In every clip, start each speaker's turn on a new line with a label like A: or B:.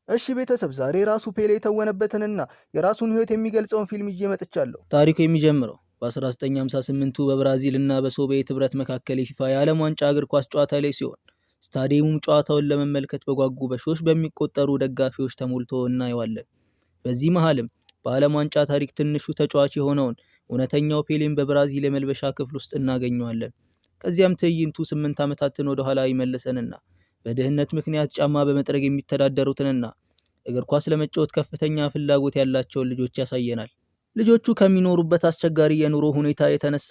A: እሺ ቤተሰብ ዛሬ ራሱ ፔሌ የተወነበትንና የራሱን ህይወት የሚገልጸውን ፊልም ይዤ መጥቻለሁ።
B: ታሪኩ የሚጀምረው በ1958ቱ በብራዚል እና በሶቪየት ህብረት መካከል የፊፋ የዓለም ዋንጫ እግር ኳስ ጨዋታ ላይ ሲሆን ስታዲየሙም ጨዋታውን ለመመልከት በጓጉ በሺዎች በሚቆጠሩ ደጋፊዎች ተሞልቶ እናየዋለን። በዚህ መሃልም በዓለም ዋንጫ ታሪክ ትንሹ ተጫዋች የሆነውን እውነተኛው ፔሌን በብራዚል የመልበሻ ክፍል ውስጥ እናገኘዋለን። ከዚያም ትዕይንቱ 8 ዓመታትን ወደ ኋላ ይመልሰንና በድህነት ምክንያት ጫማ በመጥረግ የሚተዳደሩትንና እግር ኳስ ለመጫወት ከፍተኛ ፍላጎት ያላቸውን ልጆች ያሳየናል። ልጆቹ ከሚኖሩበት አስቸጋሪ የኑሮ ሁኔታ የተነሳ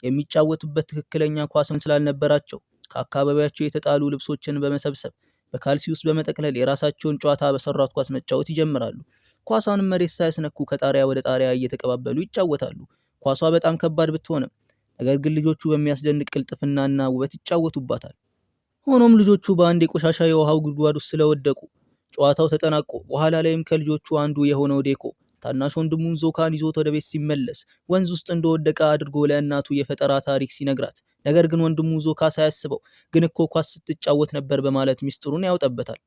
B: የሚጫወቱበት ትክክለኛ ኳስን ስላልነበራቸው ከአካባቢያቸው የተጣሉ ልብሶችን በመሰብሰብ በካልሲ ውስጥ በመጠቅለል የራሳቸውን ጨዋታ በሰራት ኳስ መጫወት ይጀምራሉ። ኳሷንም መሬት ሳያስነኩ ከጣሪያ ወደ ጣሪያ እየተቀባበሉ ይጫወታሉ። ኳሷ በጣም ከባድ ብትሆንም ነገር ግን ልጆቹ በሚያስደንቅ ቅልጥፍናና ውበት ይጫወቱባታል። ሆኖም ልጆቹ በአንድ የቆሻሻ የውሃው ጉድጓድ ውስጥ ስለወደቁ ጨዋታው ተጠናቆ በኋላ ላይም ከልጆቹ አንዱ የሆነው ዴኮ ታናሽ ወንድሙን ዞካን ይዞት ወደ ቤት ሲመለስ ወንዝ ውስጥ እንደወደቀ አድርጎ ለእናቱ የፈጠራ ታሪክ ሲነግራት፣ ነገር ግን ወንድሙ ዞካ ሳያስበው ግን እኮ ኳስ ስትጫወት ነበር በማለት ሚስጥሩን ያውጣበታል።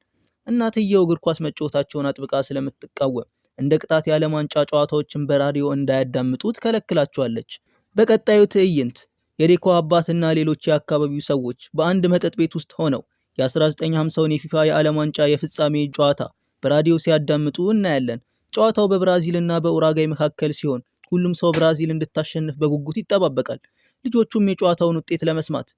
B: እናትየው እግር ኳስ መጫወታቸውን አጥብቃ ስለምትቃወም እንደ ቅጣት የዓለም ዋንጫ ጨዋታዎችን በራዲዮ እንዳያዳምጡ ትከለክላቸዋለች። በቀጣዩ ትዕይንት የዴኮ አባትና ሌሎች የአካባቢው ሰዎች በአንድ መጠጥ ቤት ውስጥ ሆነው የ1950ውን የፊፋ የዓለም ዋንጫ የፍጻሜ ጨዋታ በራዲዮ ሲያዳምጡ እናያለን። ጨዋታው በብራዚል እና በኡራጋይ መካከል ሲሆን ሁሉም ሰው ብራዚል እንድታሸንፍ በጉጉት ይጠባበቃል። ልጆቹም የጨዋታውን ውጤት ለመስማት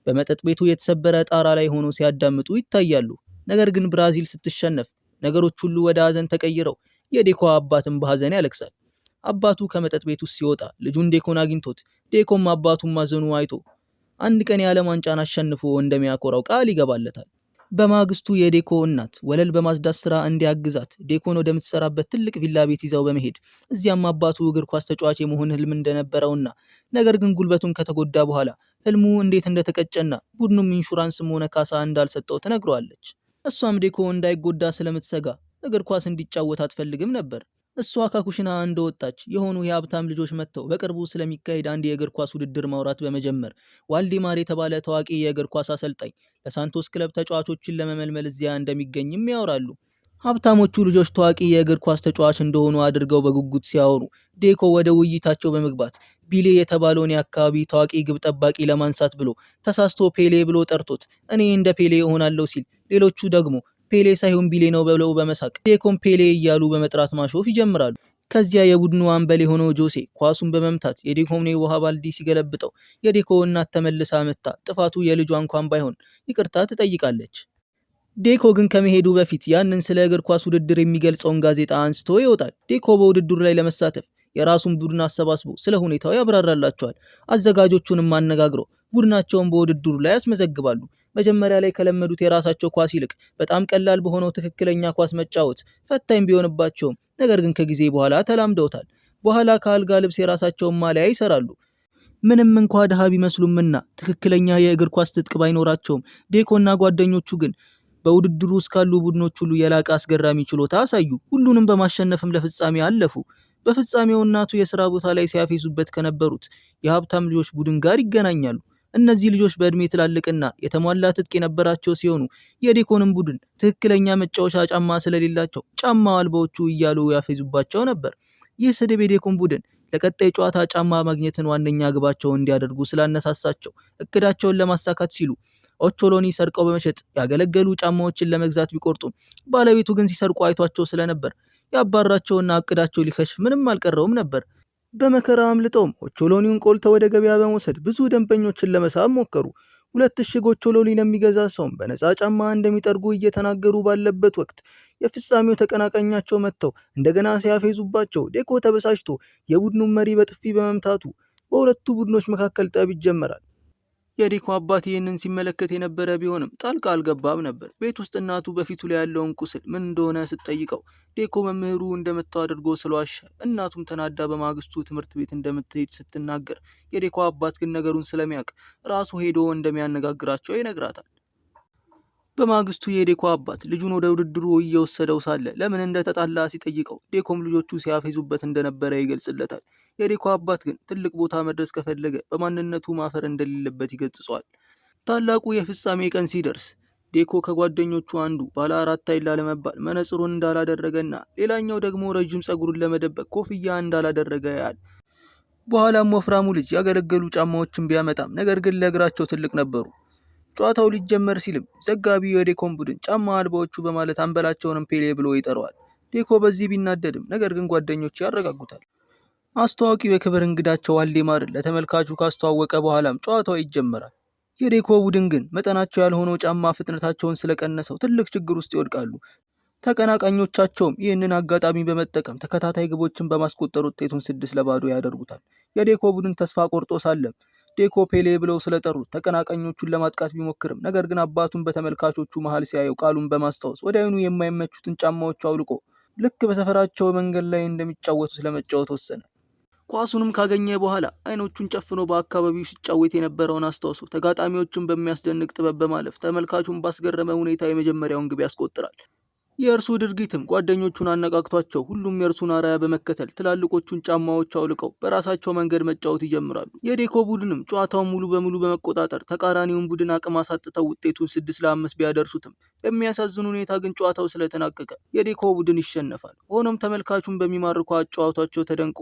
B: በመጠጥ ቤቱ የተሰበረ ጣራ ላይ ሆኖ ሲያዳምጡ ይታያሉ። ነገር ግን ብራዚል ስትሸነፍ ነገሮች ሁሉ ወደ ሀዘን ተቀይረው የዴኮ አባትም በሀዘን ያለቅሳል። አባቱ ከመጠጥ ቤቱ ሲወጣ ልጁን ዴኮን አግኝቶት ዴኮም አባቱን ማዘኑ አይቶ አንድ ቀን የዓለም ዋንጫን አሸንፎ እንደሚያኮራው ቃል ይገባለታል። በማግስቱ የዴኮ እናት ወለል በማጽዳት ስራ እንዲያግዛት ዴኮን ወደምትሰራበት ትልቅ ቪላ ቤት ይዘው በመሄድ እዚያም አባቱ እግር ኳስ ተጫዋች የመሆን ህልም እንደነበረውና ነገር ግን ጉልበቱን ከተጎዳ በኋላ ህልሙ እንዴት እንደተቀጨና ቡድኑም ኢንሹራንስም ሆነ ካሳ እንዳልሰጠው ትነግረዋለች። እሷም ዴኮ እንዳይጎዳ ስለምትሰጋ እግር ኳስ እንዲጫወት አትፈልግም ነበር። እሷ ከኩሽና እንደወጣች የሆኑ የሀብታም ልጆች መጥተው በቅርቡ ስለሚካሄድ አንድ የእግር ኳስ ውድድር ማውራት በመጀመር ዋልዲማር የተባለ ታዋቂ የእግር ኳስ አሰልጣኝ ለሳንቶስ ክለብ ተጫዋቾችን ለመመልመል እዚያ እንደሚገኝም ያወራሉ። ሀብታሞቹ ልጆች ታዋቂ የእግር ኳስ ተጫዋች እንደሆኑ አድርገው በጉጉት ሲያወሩ ዴኮ ወደ ውይይታቸው በመግባት ቢሌ የተባለውን የአካባቢ ታዋቂ ግብ ጠባቂ ለማንሳት ብሎ ተሳስቶ ፔሌ ብሎ ጠርቶት እኔ እንደ ፔሌ እሆናለሁ ሲል፣ ሌሎቹ ደግሞ ፔሌ ሳይሆን ቢሌ ነው ብለው በመሳቅ ዴኮን ፔሌ እያሉ በመጥራት ማሾፍ ይጀምራሉ። ከዚያ የቡድኑ አምበል የሆነው ጆሴ ኳሱን በመምታት የዴኮን የውሃ ባልዲ ሲገለብጠው የዴኮ እናት ተመልሳ መታ ጥፋቱ የልጇ እንኳን ባይሆን ይቅርታ ትጠይቃለች። ዴኮ ግን ከመሄዱ በፊት ያንን ስለ እግር ኳስ ውድድር የሚገልጸውን ጋዜጣ አንስቶ ይወጣል። ዴኮ በውድድሩ ላይ ለመሳተፍ የራሱን ቡድን አሰባስቦ ስለ ሁኔታው ያብራራላቸዋል። አዘጋጆቹንም አነጋግሮ ቡድናቸውን በውድድሩ ላይ ያስመዘግባሉ። መጀመሪያ ላይ ከለመዱት የራሳቸው ኳስ ይልቅ በጣም ቀላል በሆነው ትክክለኛ ኳስ መጫወት ፈታኝ ቢሆንባቸውም ነገር ግን ከጊዜ በኋላ ተላምደውታል። በኋላ ከአልጋ ልብስ የራሳቸውን ማሊያ ይሰራሉ። ምንም እንኳ ድሃ ቢመስሉምና ትክክለኛ የእግር ኳስ ትጥቅ ባይኖራቸውም ዴኮና ጓደኞቹ ግን በውድድሩ ውስጥ ካሉ ቡድኖች ሁሉ የላቀ አስገራሚ ችሎታ አሳዩ። ሁሉንም በማሸነፍም ለፍጻሜ አለፉ። በፍጻሜው እናቱ የሥራ ቦታ ላይ ሲያፌዙበት ከነበሩት የሀብታም ልጆች ቡድን ጋር ይገናኛሉ። እነዚህ ልጆች በእድሜ ትላልቅና የተሟላ ትጥቅ የነበራቸው ሲሆኑ የዴኮንም ቡድን ትክክለኛ መጫወቻ ጫማ ስለሌላቸው ጫማ አልባዎቹ እያሉ ያፌዙባቸው ነበር። ይህ ስድብ የዴኮን ቡድን ለቀጣይ ጨዋታ ጫማ ማግኘትን ዋነኛ ግባቸው እንዲያደርጉ ስላነሳሳቸው እቅዳቸውን ለማሳካት ሲሉ ኦቾሎኒ ሰርቀው በመሸጥ ያገለገሉ ጫማዎችን ለመግዛት ቢቆርጡም ባለቤቱ ግን ሲሰርቁ አይቷቸው ስለነበር ያባራቸውና እቅዳቸው ሊከሽፍ ምንም አልቀረውም ነበር። በመከራ አምልጠውም ኦቾሎኒውን ቆልተው ወደ ገበያ በመውሰድ ብዙ ደንበኞችን ለመሳብ ሞከሩ። 2 እሽግ ኦቾሎኒ ለሚገዛ ሰውም በነፃ ጫማ እንደሚጠርጉ እየተናገሩ ባለበት ወቅት የፍጻሜው ተቀናቃኛቸው መጥተው እንደገና ሲያፌዙባቸው ዴኮ ተበሳጭቶ የቡድኑን መሪ በጥፊ በመምታቱ በሁለቱ ቡድኖች መካከል ጠብ ይጀመራል። የዴኮ አባት ይህንን ሲመለከት የነበረ ቢሆንም ጣልቃ አልገባም ነበር። ቤት ውስጥ እናቱ በፊቱ ላይ ያለውን ቁስል ምን እንደሆነ ስትጠይቀው ዴኮ መምህሩ እንደመታው አድርጎ ስለዋሸ እናቱም ተናዳ በማግስቱ ትምህርት ቤት እንደምትሄድ ስትናገር የዴኮ አባት ግን ነገሩን ስለሚያውቅ ራሱ ሄዶ እንደሚያነጋግራቸው ይነግራታል። በማግስቱ የዴኮ አባት ልጁን ወደ ውድድሩ እየወሰደው ሳለ ለምን እንደተጣላ ሲጠይቀው ዴኮም ልጆቹ ሲያፌዙበት እንደነበረ ይገልጽለታል። የዴኮ አባት ግን ትልቅ ቦታ መድረስ ከፈለገ በማንነቱ ማፈር እንደሌለበት ይገጽጸዋል። ታላቁ የፍጻሜ ቀን ሲደርስ
A: ዴኮ ከጓደኞቹ አንዱ ባለ 4 አይን ላለመባል መነጽሩን እንዳላደረገና ሌላኛው ደግሞ ረጅም ጸጉሩን ለመደበቅ ኮፍያ እንዳላደረገ ያያል። በኋላም ወፍራሙ ልጅ ያገለገሉ ጫማዎችን ቢያመጣም ነገር ግን ለእግራቸው ትልቅ ነበሩ። ጨዋታው ሊጀመር ሲልም ዘጋቢው የዴኮን ቡድን ጫማ አልባዎቹ በማለት አንበላቸውንም ፔሌ ብሎ ይጠራዋል። ዴኮ በዚህ ቢናደድም ነገር ግን ጓደኞቹ ያረጋጉታል። አስተዋቂው የክብር እንግዳቸው ዋልዴማርን ለተመልካቹ ካስተዋወቀ በኋላም ጨዋታው ይጀመራል። የዴኮ ቡድን ግን መጠናቸው ያልሆነው ጫማ ፍጥነታቸውን ስለቀነሰው ትልቅ ችግር ውስጥ ይወድቃሉ። ተቀናቃኞቻቸውም ይህንን አጋጣሚ በመጠቀም ተከታታይ ግቦችን በማስቆጠር ውጤቱን 6-0 ያደርጉታል። የዴኮ ቡድን ተስፋ ቆርጦ ሳለም ዴኮ ፔሌ ብለው ስለጠሩት ተቀናቃኞቹን ለማጥቃት ቢሞክርም ነገር ግን አባቱን በተመልካቾቹ መሃል ሲያየው ቃሉን በማስታወስ ወዲያውኑ የማይመቹትን ጫማዎቹ አውልቆ ልክ በሰፈራቸው መንገድ ላይ እንደሚጫወቱት ለመጫወት ወሰነ። ኳሱንም ካገኘ በኋላ አይኖቹን ጨፍኖ በአካባቢው ሲጫወት የነበረውን አስታውሶ ተጋጣሚዎቹን በሚያስደንቅ ጥበብ በማለፍ ተመልካቹን ባስገረመ ሁኔታ የመጀመሪያውን ግብ ያስቆጥራል። የእርሱ ድርጊትም ጓደኞቹን አነቃቅቷቸው ሁሉም የእርሱን አርአያ በመከተል ትላልቆቹን ጫማዎች አውልቀው በራሳቸው መንገድ መጫወት ይጀምራሉ። የዴኮ ቡድንም ጨዋታውን ሙሉ በሙሉ በመቆጣጠር ተቃራኒውን ቡድን አቅም አሳጥተው ውጤቱን 6-5 ቢያደርሱትም በሚያሳዝን ሁኔታ ግን ጨዋታው ስለተናቀቀ የዴኮ ቡድን ይሸነፋል። ሆኖም ተመልካቹን በሚማርኩ አጨዋወታቸው ተደንቆ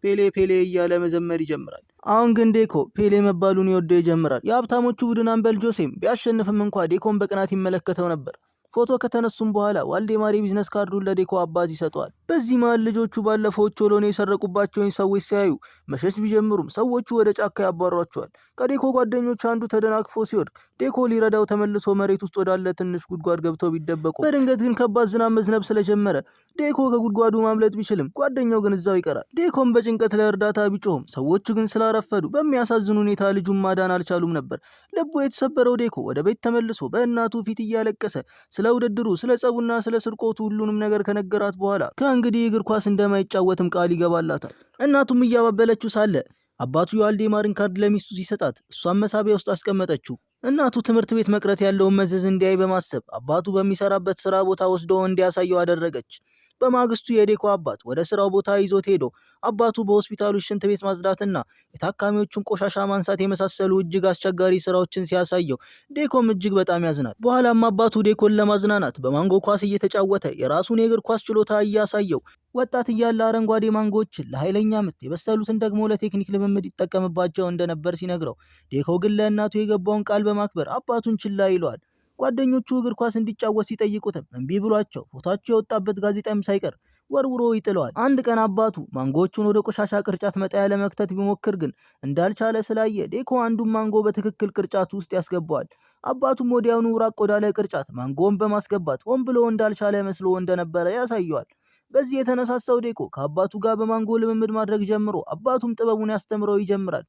A: ፔሌ ፔሌ እያለ መዘመር ይጀምራል። አሁን ግን ዴኮ ፔሌ መባሉን ይወደው ይጀምራል። የሀብታሞቹ ቡድን አምበል ጆሴም ቢያሸንፍም እንኳ ዴኮን በቅናት ይመለከተው ነበር። ፎቶ ከተነሱም በኋላ ዋልዴማር የቢዝነስ ካርዱን ለዴኮ አባት ይሰጠዋል። በዚህ መሃል ልጆቹ ባለፈው ቾሎኔ የሰረቁባቸውን ሰዎች ሲያዩ መሸሽ ቢጀምሩም ሰዎቹ ወደ ጫካ ያባሯቸዋል። ከዴኮ ጓደኞች አንዱ ተደናቅፎ ሲወድቅ ዴኮ ሊረዳው ተመልሶ መሬት ውስጥ ወዳለ ትንሽ ጉድጓድ ገብተው ቢደበቁ በድንገት ግን ከባድ ዝናብ መዝነብ ስለጀመረ ዴኮ ከጉድጓዱ ማምለጥ ቢችልም ጓደኛው ግን እዛው ይቀራል። ዴኮም በጭንቀት ለእርዳታ ቢጮህም ሰዎቹ ግን ስላረፈዱ በሚያሳዝን ሁኔታ ልጁን ማዳን አልቻሉም ነበር። ልቡ የተሰበረው ዴኮ ወደ ቤት ተመልሶ በእናቱ ፊት እያለቀሰ ስለ ውድድሩ፣ ስለ ጸቡና ስለ ስርቆቱ ሁሉንም ነገር ከነገራት በኋላ ከእንግዲህ እግር ኳስ እንደማይጫወትም ቃል ይገባላታል። እናቱም እያባበለችው ሳለ አባቱ የዋልዴማርን ካርድ ለሚስቱ ሲሰጣት እሷን መሳቢያ ውስጥ አስቀመጠችው። እናቱ ትምህርት ቤት መቅረት ያለውን መዘዝ እንዲያይ በማሰብ አባቱ በሚሰራበት ስራ ቦታ ወስዶ እንዲያሳየው አደረገች። በማግስቱ የዴኮ አባት ወደ ስራው ቦታ ይዞት ሄዶ አባቱ በሆስፒታሉ ሽንት ቤት ማጽዳትና የታካሚዎቹን ቆሻሻ ማንሳት የመሳሰሉ እጅግ አስቸጋሪ ስራዎችን ሲያሳየው ዴኮም እጅግ በጣም ያዝናል። በኋላም አባቱ ዴኮን ለማዝናናት በማንጎ ኳስ እየተጫወተ የራሱን የእግር ኳስ ችሎታ እያሳየው ወጣት እያለ አረንጓዴ ማንጎዎችን ለኃይለኛ ምት የበሰሉትን ደግሞ ለቴክኒክ ልምምድ ይጠቀምባቸው እንደነበር ሲነግረው ዴኮ ግን ለእናቱ የገባውን ቃል በማክበር አባቱን ችላ ይለዋል። ጓደኞቹ እግር ኳስ እንዲጫወት ሲጠይቁትም እምቢ ብሏቸው ፎቶአቸው የወጣበት ጋዜጣም ሳይቀር ወርውሮ ይጥለዋል። አንድ ቀን አባቱ ማንጎዎቹን ወደ ቆሻሻ ቅርጫት መጣያ ለመክተት ቢሞክር ግን እንዳልቻለ ስላየ ዴኮ አንዱን ማንጎ በትክክል ቅርጫቱ ውስጥ ያስገባዋል። አባቱም ወዲያውኑ ራቅ ወዳለ ቅርጫት ማንጎውን በማስገባት ሆን ብሎ እንዳልቻለ መስሎ እንደነበረ ያሳየዋል። በዚህ የተነሳሳው ዴኮ ከአባቱ ጋር በማንጎ ልምምድ ማድረግ ጀምሮ አባቱም ጥበቡን ያስተምረው ይጀምራል።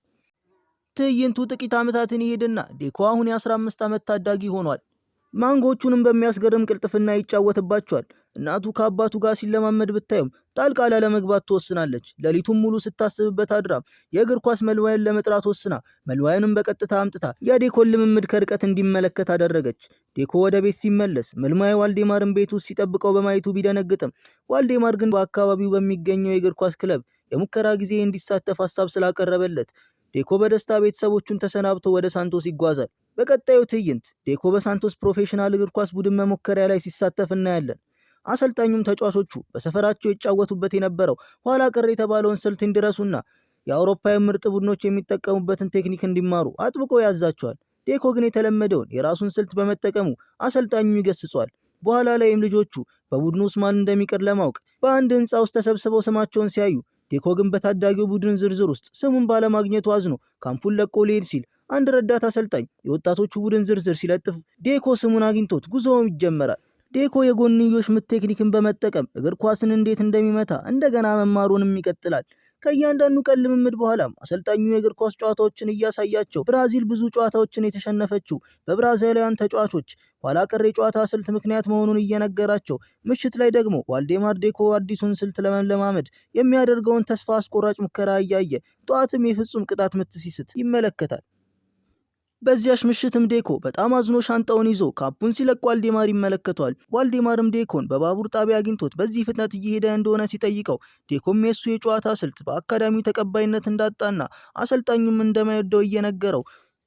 A: ትዕይንቱ ጥቂት ዓመታትን ይሄድና ዴኮ አሁን የ15 ዓመት ታዳጊ ሆኗል። ማንጎቹንም በሚያስገርም ቅልጥፍና ይጫወትባቸዋል። እናቱ ከአባቱ ጋር ሲለማመድ ብታዩም ጣልቃ ላለመግባት ትወስናለች። ሌሊቱን ሙሉ ስታስብበት አድራም የእግር ኳስ መልዋይን ለመጥራት ወስና መልዋይንም በቀጥታ አምጥታ የዴኮን ልምምድ ከርቀት እንዲመለከት አደረገች። ዴኮ ወደ ቤት ሲመለስ መልማይ ዋልዴማርን ቤት ውስጥ ሲጠብቀው በማየቱ ቢደነግጥም ዋልዴማር ግን በአካባቢው በሚገኘው የእግር ኳስ ክለብ የሙከራ ጊዜ እንዲሳተፍ ሀሳብ ስላቀረበለት ዴኮ በደስታ ቤተሰቦቹን ተሰናብቶ ወደ ሳንቶስ ይጓዛል። በቀጣዩ ትዕይንት ዴኮ በሳንቶስ ፕሮፌሽናል እግር ኳስ ቡድን መሞከሪያ ላይ ሲሳተፍ እናያለን። አሰልጣኙም ተጫዋቾቹ በሰፈራቸው ይጫወቱበት የነበረው ኋላ ቀር የተባለውን ስልት እንዲረሱና የአውሮፓ ምርጥ ቡድኖች የሚጠቀሙበትን ቴክኒክ እንዲማሩ አጥብቆ ያዛቸዋል። ዴኮ ግን የተለመደውን የራሱን ስልት በመጠቀሙ አሰልጣኙ ይገስጿል። በኋላ ላይም ልጆቹ በቡድኑ ውስጥ ማን እንደሚቀር ለማወቅ በአንድ ህንፃ ውስጥ ተሰብስበው ስማቸውን ሲያዩ ዴኮ ግን በታዳጊው ቡድን ዝርዝር ውስጥ ስሙን ባለማግኘቱ አዝኖ ካምፑን ለቆ ሊሄድ ሲል አንድ ረዳት አሰልጣኝ የወጣቶቹ ቡድን ዝርዝር ሲለጥፍ ዴኮ ስሙን አግኝቶት ጉዞውም ይጀመራል። ዴኮ የጎንዮሽ ምት ቴክኒክን በመጠቀም እግር ኳስን እንዴት እንደሚመታ እንደገና መማሩንም ይቀጥላል። ከእያንዳንዱ ቀን ልምምድ በኋላም አሰልጣኙ የእግር ኳስ ጨዋታዎችን እያሳያቸው ብራዚል ብዙ ጨዋታዎችን የተሸነፈችው በብራዚላውያን ተጫዋቾች ኋላ ቀር የጨዋታ ስልት ምክንያት መሆኑን እየነገራቸው ምሽት ላይ ደግሞ ዋልዴማር ዴኮ አዲሱን ስልት ለመለማመድ የሚያደርገውን ተስፋ አስቆራጭ ሙከራ እያየ ጠዋትም የፍጹም ቅጣት ምት ሲስት ይመለከታል። በዚያሽ ምሽትም ዴኮ በጣም አዝኖ ሻንጣውን ይዞ ካምፑን ሲለቅ ዋልዴማር ይመለከቷል። ዋልዴማርም ዴኮን በባቡር ጣቢያ አግኝቶት በዚህ ፍጥነት እየሄደ እንደሆነ ሲጠይቀው ዴኮም የሱ የጨዋታ ስልት በአካዳሚው ተቀባይነት እንዳጣና አሰልጣኙም እንደማይወደው እየነገረው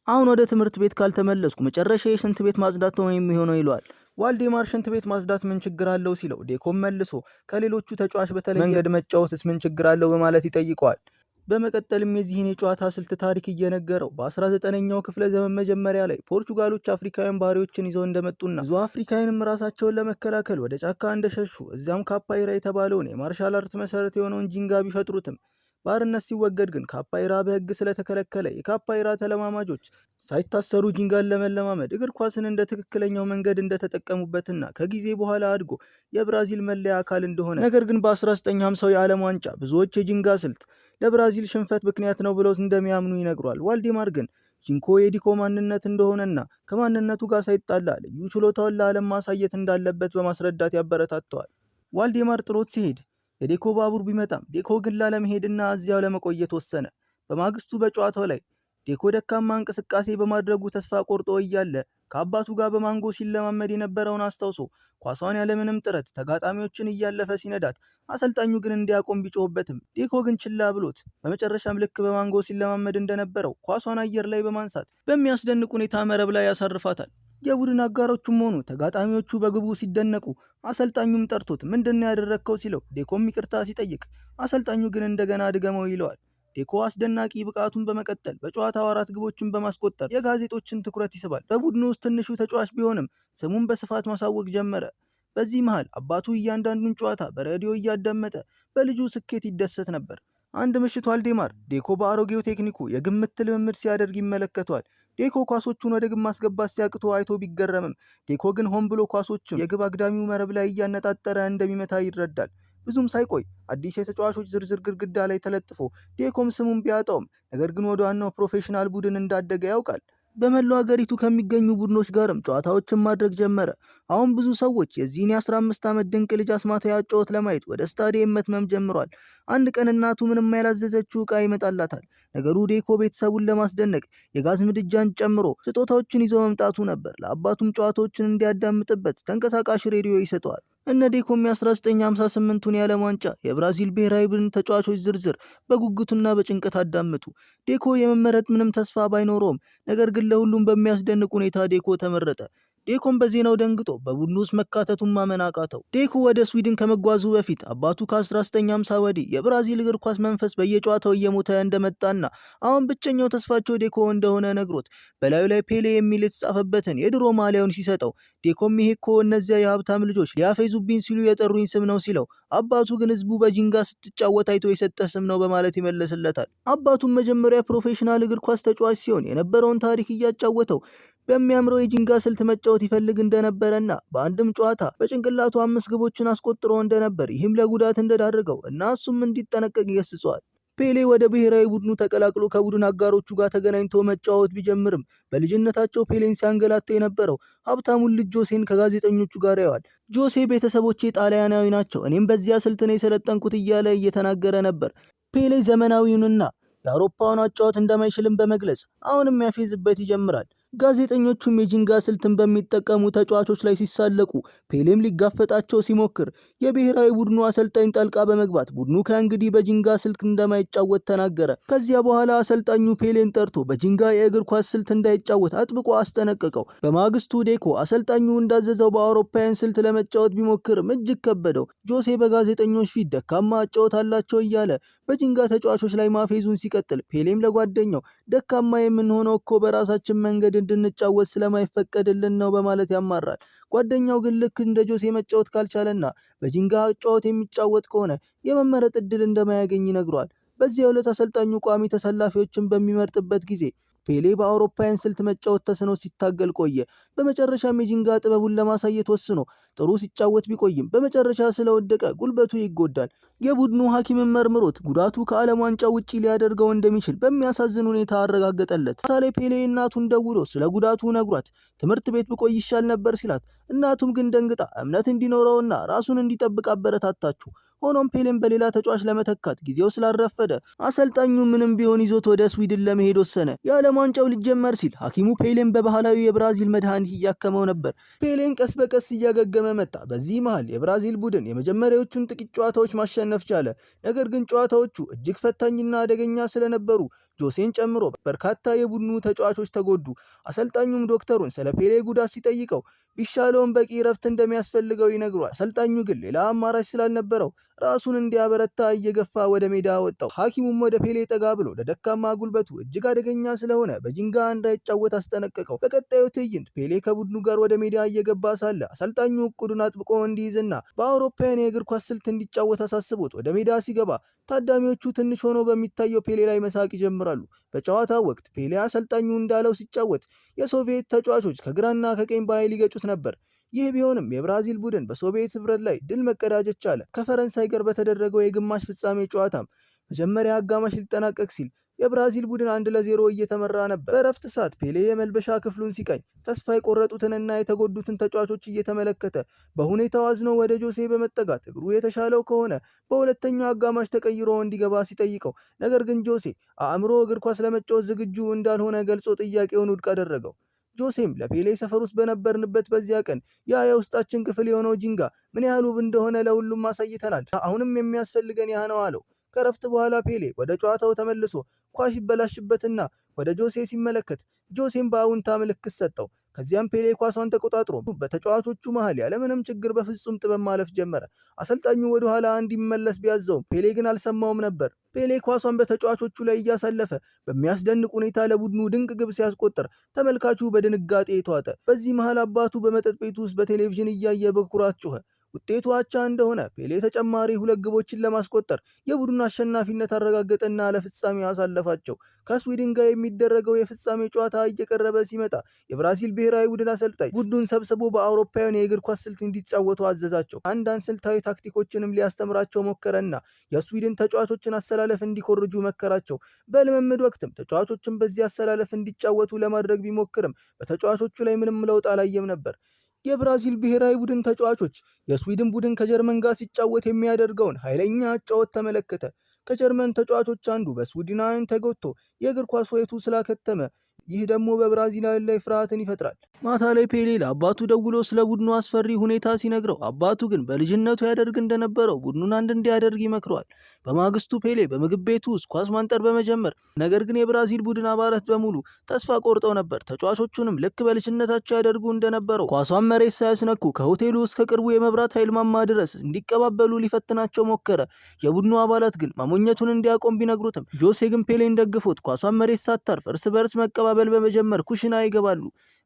A: አሁን ወደ ትምህርት ቤት ካልተመለስኩ መጨረሻ የሽንት ቤት ማጽዳት ነው የሚሆነው ይለዋል። ዋልዴማር ሽንት ቤት ማጽዳት ምን ችግር አለው ሲለው ዴኮም መልሶ ከሌሎቹ ተጫዋች በተለየ መንገድ መጫወትስ ምን ችግር አለው በማለት ይጠይቀዋል። በመቀጠልም የዚህን የጨዋታ ስልት ታሪክ እየነገረው በ19ኛው ክፍለ ዘመን መጀመሪያ ላይ ፖርቹጋሎች አፍሪካውያን ባህሪዎችን ይዘው እንደመጡና ብዙ አፍሪካውያንም ራሳቸውን ለመከላከል ወደ ጫካ እንደሸሹ እዚያም ካፓይራ የተባለውን የማርሻል አርት መሰረት የሆነውን ጂንጋ ቢፈጥሩትም ባርነት ሲወገድ ግን ካፓይራ በሕግ ስለተከለከለ የካፓይራ ተለማማጆች ሳይታሰሩ ጂንጋን ለመለማመድ እግር ኳስን እንደ ትክክለኛው መንገድ እንደተጠቀሙበትና ከጊዜ በኋላ አድጎ የብራዚል መለያ አካል እንደሆነ ነገር ግን በ1950 የዓለም ዋንጫ ብዙዎች የጂንጋ ስልት ለብራዚል ሽንፈት ምክንያት ነው ብለው እንደሚያምኑ ይነግሯል። ዋልዴማር ግን ጂንኮ የዲኮ ማንነት እንደሆነና ከማንነቱ ጋር ሳይጣላ ልዩ ችሎታውን ለዓለም ማሳየት እንዳለበት በማስረዳት ያበረታተዋል። ዋልዴማር ጥሎት ሲሄድ የዴኮ ባቡር ቢመጣም ዴኮ ግን ላለመሄድና እዚያው ለመቆየት ወሰነ። በማግስቱ በጨዋታው ላይ ዴኮ ደካማ እንቅስቃሴ በማድረጉ ተስፋ ቆርጦ እያለ ከአባቱ ጋር በማንጎ ሲለማመድ የነበረውን አስታውሶ ኳሷን ያለምንም ጥረት ተጋጣሚዎችን እያለፈ ሲነዳት አሰልጣኙ ግን እንዲያቆም ቢጮህበትም ዴኮ ግን ችላ ብሎት በመጨረሻም ልክ በማንጎ ሲለማመድ እንደነበረው ኳሷን አየር ላይ በማንሳት በሚያስደንቅ ሁኔታ መረብ ላይ ያሳርፋታል። የቡድን አጋሮቹም ሆኑ ተጋጣሚዎቹ በግቡ ሲደነቁ አሰልጣኙም ጠርቶት ምንድነው ያደረግከው ሲለው ዴኮም ይቅርታ ሲጠይቅ አሰልጣኙ ግን እንደገና ድገመው ይለዋል። ዴኮ አስደናቂ ብቃቱን በመቀጠል በጨዋታው 4 ግቦችን በማስቆጠር የጋዜጦችን ትኩረት ይስባል። በቡድኑ ውስጥ ትንሹ ተጫዋች ቢሆንም ስሙን በስፋት ማሳወቅ ጀመረ። በዚህ መሃል አባቱ እያንዳንዱን ጨዋታ በሬዲዮ እያዳመጠ በልጁ ስኬት ይደሰት ነበር። አንድ ምሽት ዋልዴማር ዴኮ በአሮጌው ቴክኒኩ የግብ ምት ልምምድ ሲያደርግ ይመለከተዋል። ዴኮ ኳሶቹን ወደ ግብ ማስገባት ሲያቅቶ አይቶ ቢገረምም ዴኮ ግን ሆን ብሎ ኳሶችን የግብ አግዳሚው መረብ ላይ እያነጣጠረ እንደሚመታ ይረዳል። ብዙም ሳይቆይ አዲስ የተጫዋቾች ዝርዝር ግድግዳ ላይ ተለጥፎ ዴኮም ስሙን ቢያጣውም ነገር ግን ወደ ዋናው ፕሮፌሽናል ቡድን እንዳደገ ያውቃል። በመላው ሀገሪቱ ከሚገኙ ቡድኖች ጋርም ጨዋታዎችን ማድረግ ጀመረ። አሁን ብዙ ሰዎች የዚህን የ15 ዓመት ድንቅ ልጅ አስማታዊ አጨዋወት ለማየት ወደ ስታዲየም መትመም ጀምሯል። አንድ ቀን እናቱ ምንም ያላዘዘችው ዕቃ ይመጣላታል። ነገሩ ዴኮ ቤተሰቡን ለማስደነቅ የጋዝ ምድጃን ጨምሮ ስጦታዎችን ይዞ መምጣቱ ነበር። ለአባቱም ጨዋታዎችን እንዲያዳምጥበት ተንቀሳቃሽ ሬዲዮ ይሰጠዋል። እነ ዴኮም የ1958ቱን የዓለም ዋንጫ የብራዚል ብሔራዊ ቡድን ተጫዋቾች ዝርዝር በጉጉትና በጭንቀት አዳመጡ። ዴኮ የመመረጥ ምንም ተስፋ ባይኖረውም ነገር ግን ለሁሉም በሚያስደንቅ ሁኔታ ዴኮ ተመረጠ። ዴኮም በዜናው ደንግጦ በቡድኑ ውስጥ መካተቱን ማመን አቃተው። ዴኮ ወደ ስዊድን ከመጓዙ በፊት አባቱ ከ1950 ወዲህ የብራዚል እግር ኳስ መንፈስ በየጨዋታው እየሞተ እንደመጣና አሁን ብቸኛው ተስፋቸው ዴኮ እንደሆነ ነግሮት በላዩ ላይ ፔሌ የሚል የተጻፈበትን የድሮ ማሊያውን ሲሰጠው ዴኮም ይሄ እኮ እነዚያ የሀብታም ልጆች ሊያፌዙብኝ ሲሉ የጠሩኝ ስም ነው ሲለው አባቱ ግን ህዝቡ በጂንጋ ስትጫወት አይቶ የሰጠ ስም ነው በማለት ይመለስለታል። አባቱም መጀመሪያ ፕሮፌሽናል እግር ኳስ ተጫዋች ሲሆን የነበረውን ታሪክ እያጫወተው በሚያምረው የጂንጋ ስልት መጫወት ይፈልግ እንደነበረና በአንድም ጨዋታ በጭንቅላቱ 5 ግቦችን አስቆጥሮ እንደነበር ይህም ለጉዳት እንደዳረገው እና እሱም እንዲጠነቀቅ ይገስጸዋል። ፔሌ ወደ ብሔራዊ ቡድኑ ተቀላቅሎ ከቡድን አጋሮቹ ጋር ተገናኝቶ መጫወት ቢጀምርም በልጅነታቸው ፔሌን ሲያንገላታ የነበረው ሀብታሙን ልጅ ጆሴን ከጋዜጠኞቹ ጋር ያዋል። ጆሴ ቤተሰቦቼ ጣሊያናዊ ናቸው፣ እኔም በዚያ ስልት ነው የሰለጠንኩት እያለ እየተናገረ ነበር። ፔሌ ዘመናዊውንና የአውሮፓውን አጫወት እንደማይችልም በመግለጽ አሁንም ያፌዝበት ይጀምራል። ጋዜጠኞቹም የጂንጋ ስልትን በሚጠቀሙ ተጫዋቾች ላይ ሲሳለቁ ፔሌም ሊጋፈጣቸው ሲሞክር የብሔራዊ ቡድኑ አሰልጣኝ ጣልቃ በመግባት ቡድኑ ከእንግዲህ በጂንጋ ስልት እንደማይጫወት ተናገረ። ከዚያ በኋላ አሰልጣኙ ፔሌን ጠርቶ በጂንጋ የእግር ኳስ ስልት እንዳይጫወት አጥብቆ አስጠነቀቀው። በማግስቱ ዴኮ አሰልጣኙ እንዳዘዘው በአውሮፓውያን ስልት ለመጫወት ቢሞክርም እጅግ ከበደው። ጆሴ በጋዜጠኞች ፊት ደካማ አጫወት አላቸው እያለ በጂንጋ ተጫዋቾች ላይ ማፌዙን ሲቀጥል ፔሌም ለጓደኛው ደካማ የምንሆነው እኮ በራሳችን መንገድ እንድንጫወት ስለማይፈቀድልን ነው በማለት ያማራል። ጓደኛው ግን ልክ እንደ ጆሴ መጫወት ካልቻለና በጂንጋ አጫወት የሚጫወት ከሆነ የመመረጥ እድል እንደማያገኝ ይነግሯል። በዚያው ዕለት አሰልጣኙ ቋሚ ተሰላፊዎችን በሚመርጥበት ጊዜ ፔሌ በአውሮፓውያን ስልት መጫወት ተስኖ ሲታገል ቆየ። በመጨረሻም የጂንጋ ጥበቡን ለማሳየት ወስኖ ጥሩ ሲጫወት ቢቆይም በመጨረሻ ስለወደቀ ጉልበቱ ይጎዳል። የቡድኑ ሐኪምን መርምሮት ጉዳቱ ከዓለም ዋንጫ ውጪ ሊያደርገው እንደሚችል በሚያሳዝን ሁኔታ አረጋገጠለት። ታዲያ ፔሌ እናቱን ደውሎ ስለ ጉዳቱ ነግሯት ትምህርት ቤት ብቆይ ይሻል ነበር ሲላት፣ እናቱም ግን ደንግጣ እምነት እንዲኖረውና ራሱን እንዲጠብቅ አበረታታችሁ። ሆኖም ፔሌን በሌላ ተጫዋች ለመተካት ጊዜው ስላረፈደ አሰልጣኙ ምንም ቢሆን ይዞት ወደ ስዊድን ለመሄድ ወሰነ። የዓለም ዋንጫው ሊጀመር ሲል ሐኪሙ ፔሌን በባህላዊ የብራዚል መድኃኒት እያከመው ነበር። ፔሌን ቀስ በቀስ እያገገመ መጣ። በዚህ መሃል የብራዚል ቡድን የመጀመሪያዎቹን ጥቂት ጨዋታዎች ማሸነፍ ቻለ። ነገር ግን ጨዋታዎቹ እጅግ ፈታኝና አደገኛ ስለነበሩ ጆሴን ጨምሮ በርካታ የቡድኑ ተጫዋቾች ተጎዱ። አሰልጣኙም ዶክተሩን ስለ ፔሌ ጉዳት ሲጠይቀው ቢሻለውም በቂ እረፍት እንደሚያስፈልገው ይነግሯል። አሰልጣኙ ግን ሌላ አማራጭ ስላልነበረው ራሱን እንዲያበረታ እየገፋ ወደ ሜዳ ወጣው። ሐኪሙም ወደ ፔሌ ጠጋ ብሎ ለደካማ ጉልበቱ እጅግ አደገኛ ስለሆነ በጂንጋ እንዳይጫወት አስጠነቀቀው። በቀጣዩ ትዕይንት ፔሌ ከቡድኑ ጋር ወደ ሜዳ እየገባ ሳለ አሰልጣኙ እቅዱን አጥብቆ እንዲይዝና በአውሮፓውያን የእግር ኳስ ስልት እንዲጫወት አሳስቦት ወደ ሜዳ ሲገባ ታዳሚዎቹ ትንሽ ሆኖ በሚታየው ፔሌ ላይ መሳቅ ይጀምራሉ። በጨዋታው ወቅት ፔሌ አሰልጣኙ እንዳለው ሲጫወት የሶቪየት ተጫዋቾች ከግራና ከቀኝ በኃይል ይገጩት ነበር። ይህ ቢሆንም የብራዚል ቡድን በሶቪየት ህብረት ላይ ድል መቀዳጀት ቻለ። ከፈረንሳይ ጋር በተደረገው የግማሽ ፍጻሜ ጨዋታም መጀመሪያ አጋማሽ ሊጠናቀቅ ሲል የብራዚል ቡድን 1-0 እየተመራ ነበር። በእረፍት ሰዓት ፔሌ የመልበሻ ክፍሉን ሲቃኝ ተስፋ የቆረጡትንና የተጎዱትን ተጫዋቾች እየተመለከተ በሁኔታው አዝኖ ወደ ጆሴ በመጠጋት እግሩ የተሻለው ከሆነ በሁለተኛው አጋማሽ ተቀይሮ እንዲገባ ሲጠይቀው፣ ነገር ግን ጆሴ አእምሮ እግር ኳስ ለመጫወት ዝግጁ እንዳልሆነ ገልጾ ጥያቄውን ውድቅ አደረገው። ጆሴም ለፔሌ ሰፈር ውስጥ በነበርንበት በዚያ ቀን ያ የውስጣችን ክፍል የሆነው ጂንጋ ምን ያህል ውብ እንደሆነ ለሁሉም አሳይተናል፣ አሁንም የሚያስፈልገን ያ ነው አለው። ከረፍት በኋላ ፔሌ ወደ ጨዋታው ተመልሶ ኳስ ይበላሽበትና ወደ ጆሴ ሲመለከት ጆሴም በአውንታ ምልክት ሰጠው። ከዚያም ፔሌ ኳሷን ተቆጣጥሮ በተጫዋቾቹ መሃል ያለምንም ችግር በፍጹም ጥበብ ማለፍ ጀመረ። አሰልጣኙ ወደ ኋላ እንዲመለስ ቢያዘውም ፔሌ ግን አልሰማውም ነበር። ፔሌ ኳሷን በተጫዋቾቹ ላይ እያሳለፈ በሚያስደንቅ ሁኔታ ለቡድኑ ድንቅ ግብ ሲያስቆጥር ተመልካቹ በድንጋጤ ተዋጠ። በዚህ መሃል አባቱ በመጠጥ ቤት ውስጥ በቴሌቪዥን እያየ በኩራት ጮኸ። ውጤቱ አቻ እንደሆነ ፔሌ ተጨማሪ 2 ግቦችን ለማስቆጠር የቡድኑ አሸናፊነት አረጋገጠና ለፍጻሜ አሳለፋቸው። ከስዊድን ጋር የሚደረገው የፍጻሜ ጨዋታ እየቀረበ ሲመጣ የብራዚል ብሔራዊ ቡድን አሰልጣኝ ቡድኑን ሰብስቦ በአውሮፓውያን የእግር ኳስ ስልት እንዲጫወቱ አዘዛቸው። አንዳንድ ስልታዊ ታክቲኮችንም ሊያስተምራቸው ሞከረና የስዊድን ተጫዋቾችን አሰላለፍ እንዲኮርጁ መከራቸው። በልምምድ ወቅትም ተጫዋቾችን በዚህ አሰላለፍ እንዲጫወቱ ለማድረግ ቢሞክርም በተጫዋቾቹ ላይ ምንም ለውጥ አላየም ነበር። የብራዚል ብሔራዊ ቡድን ተጫዋቾች የስዊድን ቡድን ከጀርመን ጋር ሲጫወት የሚያደርገውን ኃይለኛ አጫወት ተመለከተ። ከጀርመን ተጫዋቾች አንዱ በስዊድናውያን ተጎድቶ የእግር ኳስ ሕይወቱ ስላከተመ ይህ ደግሞ በብራዚላውያን ላይ ፍርሃትን ይፈጥራል። ማታ ላይ ፔሌ ለአባቱ ደውሎ ስለ ቡድኑ አስፈሪ ሁኔታ ሲነግረው አባቱ ግን በልጅነቱ ያደርግ እንደነበረው ቡድኑን አንድ እንዲያደርግ ይመክረዋል። በማግስቱ ፔሌ በምግብ ቤቱ ውስጥ ኳስ ማንጠር በመጀመር ነገር ግን የብራዚል ቡድን አባላት በሙሉ ተስፋ ቆርጠው ነበር። ተጫዋቾቹንም ልክ በልጅነታቸው ያደርጉ እንደነበረው ኳሷን መሬት ሳያስነኩ ከሆቴሉ እስከ ቅርቡ የመብራት ኃይል ማማ ድረስ እንዲቀባበሉ ሊፈትናቸው ሞከረ። የቡድኑ አባላት ግን ማሞኘቱን እንዲያቆም ቢነግሩትም ጆሴ ግን ፔሌን ደግፎት ኳሷን መሬት ሳታርፍ እርስ በርስ መቀባበል በመጀመር ኩሽና ይገባሉ።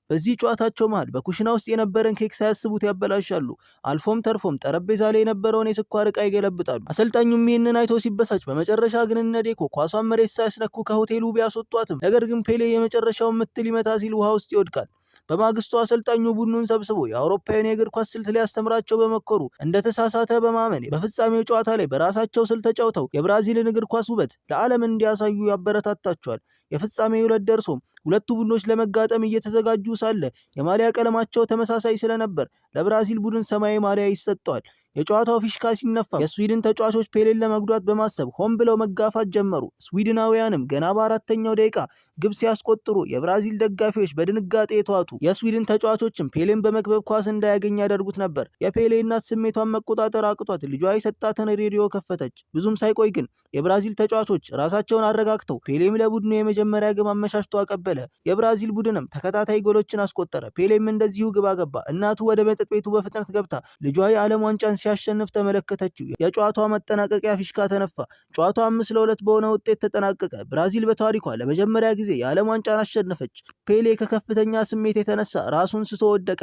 A: በዚህ ጨዋታቸው መሃል በኩሽና ውስጥ የነበረን ኬክ ሳያስቡት ያበላሻሉ። አልፎም ተርፎም ጠረጴዛ ላይ የነበረውን የስኳር ዕቃ ይገለብጣሉ። አሰልጣኙም ይህንን አይቶ ሲበሳጭ በመጨረሻ ግን እነ ዴኮ ኳሷን መሬት ሳያስነኩ ከሆቴሉ ቢያስወጧትም ነገር ግን ፔሌ የመጨረሻውን ምት ሊመታ ሲል ውሃ ውስጥ ይወድቃል። በማግስቱ አሰልጣኙ ቡድኑን ሰብስቦ የአውሮፓውያን የእግር ኳስ ስልት ሊያስተምራቸው በመከሩ እንደተሳሳተ በማመን በፍጻሜው ጨዋታ ላይ በራሳቸው ስልት ተጫውተው የብራዚልን እግር ኳስ ውበት ለዓለም እንዲያሳዩ ያበረታታቸዋል። የፍጻሜ ዕለት ደርሶም ሁለቱ ቡድኖች ለመጋጠም እየተዘጋጁ ሳለ የማሊያ ቀለማቸው ተመሳሳይ ስለነበር ለብራዚል ቡድን ሰማያዊ ማሊያ ይሰጠዋል። የጨዋታው ፊሽካ ሲነፋ የስዊድን ተጫዋቾች ፔሌን ለመጉዳት በማሰብ ሆን ብለው መጋፋት ጀመሩ። ስዊድናውያንም ገና በ4ኛው ደቂቃ ግብ ሲያስቆጥሩ የብራዚል ደጋፊዎች በድንጋጤ ተዋጡ። የስዊድን ተጫዋቾችም ፔሌን በመክበብ ኳስ እንዳያገኝ ያደርጉት ነበር። የፔሌ እናት ስሜቷን መቆጣጠር አቅቷት ልጇ የሰጣትን ሬዲዮ ከፈተች። ብዙም ሳይቆይ ግን የብራዚል ተጫዋቾች ራሳቸውን አረጋግተው ፔሌም ለቡድኑ የመጀመሪያ ግብ አመቻችቶ አቀበለ። የብራዚል ቡድንም ተከታታይ ጎሎችን አስቆጠረ። ፔሌም እንደዚሁ ግብ አገባ። እናቱ ወደ መጠጥ ቤቱ በፍጥነት ገብታ ልጇ የዓለም ዋንጫን ሲያሸንፍ ተመለከተችው። የጨዋታው መጠናቀቂያ ፊሽካ ተነፋ። ጨዋታው 5-2 በሆነ ውጤት ተጠናቀቀ። ብራዚል በታሪኳ ለመጀመሪያ ጊዜ የዓለም ዋንጫን አሸነፈች። ፔሌ ከከፍተኛ ስሜት የተነሳ ራሱን ስቶ ወደቀ።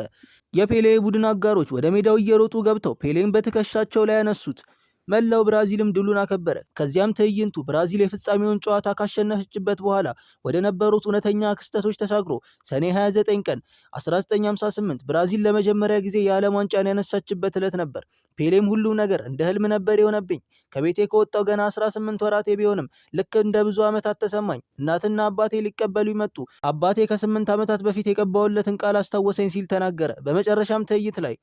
A: የፔሌ ቡድን አጋሮች ወደ ሜዳው እየሮጡ ገብተው ፔሌን በትከሻቸው ላይ ያነሱት። መላው ብራዚልም ድሉን አከበረ። ከዚያም ትዕይንቱ ብራዚል የፍጻሜውን ጨዋታ ካሸነፈችበት በኋላ ወደ ነበሩት እውነተኛ ክስተቶች ተሻግሮ ሰኔ 29 ቀን 1958 ብራዚል ለመጀመሪያ ጊዜ የዓለም ዋንጫን ያነሳችበት ዕለት ነበር። ፔሌም ሁሉም ነገር እንደ ህልም ነበር የሆነብኝ። ከቤቴ ከወጣው ገና 18 ወራቴ ቢሆንም ልክ እንደ ብዙ ዓመታት ተሰማኝ። እናትና አባቴ ሊቀበሉ ይመጡ። አባቴ ከ8 ዓመታት በፊት የቀባውለትን ቃል አስታወሰኝ ሲል ተናገረ። በመጨረሻም ትዕይንት ላይ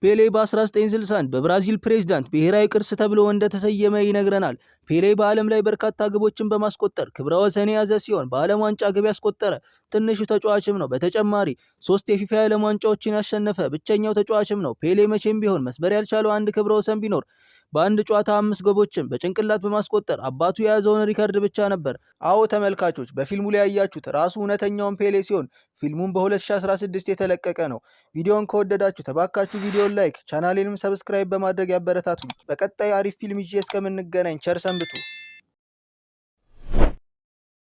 A: ፔሌ በ1961 በብራዚል ፕሬዝዳንት ብሔራዊ ቅርስ ተብሎ እንደተሰየመ ይነግረናል። ፔሌ በዓለም ላይ በርካታ ግቦችን በማስቆጠር ክብረ ወሰን የያዘ ሲሆን በዓለም ዋንጫ ግብ ያስቆጠረ ትንሹ ተጫዋችም ነው። በተጨማሪ 3 የፊፋ የዓለም ዋንጫዎችን ያሸነፈ ብቸኛው ተጫዋችም ነው። ፔሌ መቼም ቢሆን መስበር ያልቻለው አንድ ክብረ ወሰን ቢኖር በአንድ ጨዋታ 5 ግቦችን በጭንቅላት በማስቆጠር አባቱ የያዘውን ሪከርድ ብቻ ነበር። አዎ ተመልካቾች፣ በፊልሙ ላይ ያያችሁት ራሱ እውነተኛውን ፔሌ ሲሆን ፊልሙም በ2016 የተለቀቀ ነው። ቪዲዮውን ከወደዳችሁ ተባካችሁ ቪዲዮን ላይክ፣ ቻናሌንም ሰብስክራይብ በማድረግ ያበረታቱኝ። በቀጣይ አሪፍ ፊልም ይዤ እስከምንገናኝ ቸር ሰንብቱ።